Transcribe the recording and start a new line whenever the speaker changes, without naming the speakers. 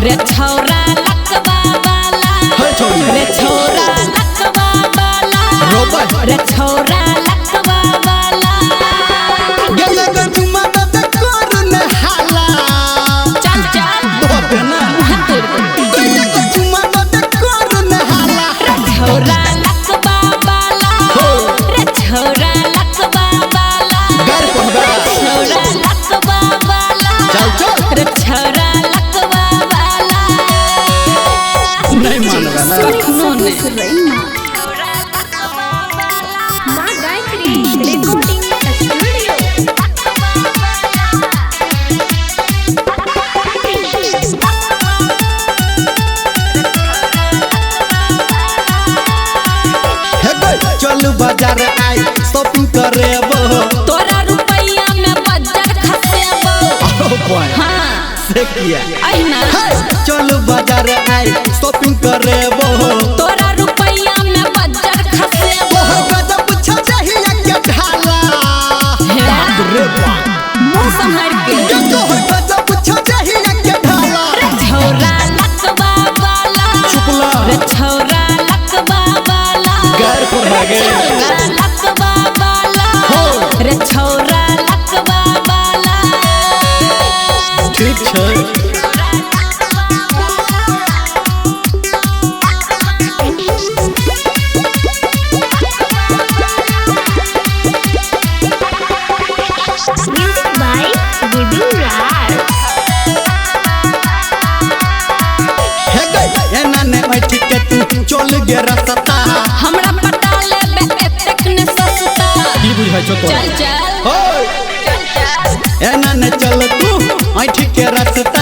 रे छौरा लकवा वाला रे छौरा लकवा वाला रे छौरा लकवा वाला
गेले ग चुमा दे कर न हाला
चल चल
बाबे ना
हाथ
गेले ग चुमा दे कर न हाला
रे छौरा लकवा वाला रे छौरा लकवा वाला
घर कोबा
छौरा लकवा वाला
चल चल
रे छौरा लकवा वाला
नहीं मानगा ना
कखनो ने
माँ गायत्री रिकॉर्डिंग स्टूडियो।
हे गई चल बाजार आई शॉपिंग करेबो
तोरा रुपया में बजट खसेबो हाँ
से किया
अहिना
चल बाजार आई शॉपिंग करेबो
तोरा रुपया में बजट खसेबो
ओह गजब छजहिया के ढाला बाप रे बाप
मुंह संभाल के
ये तो है गजब छजहिया के ढाला
रे छौरा लकवा वाला
चुपला
रे छौरा लकवा वाला
घर पर भागे
छौरा लकवा वाला रे छौरा लकवा वाला
ठीक छै
म्यूजिक बाय गुड्डू राज।
हे गई एना ने बैठ के तू चल गे रास्ता
हमरा पटा लेबे एतेक ने सस्ता
की बुझाइ छौ तो
चल चल
ओए
चल चल
एना ने चल तू बैठ के रास्ता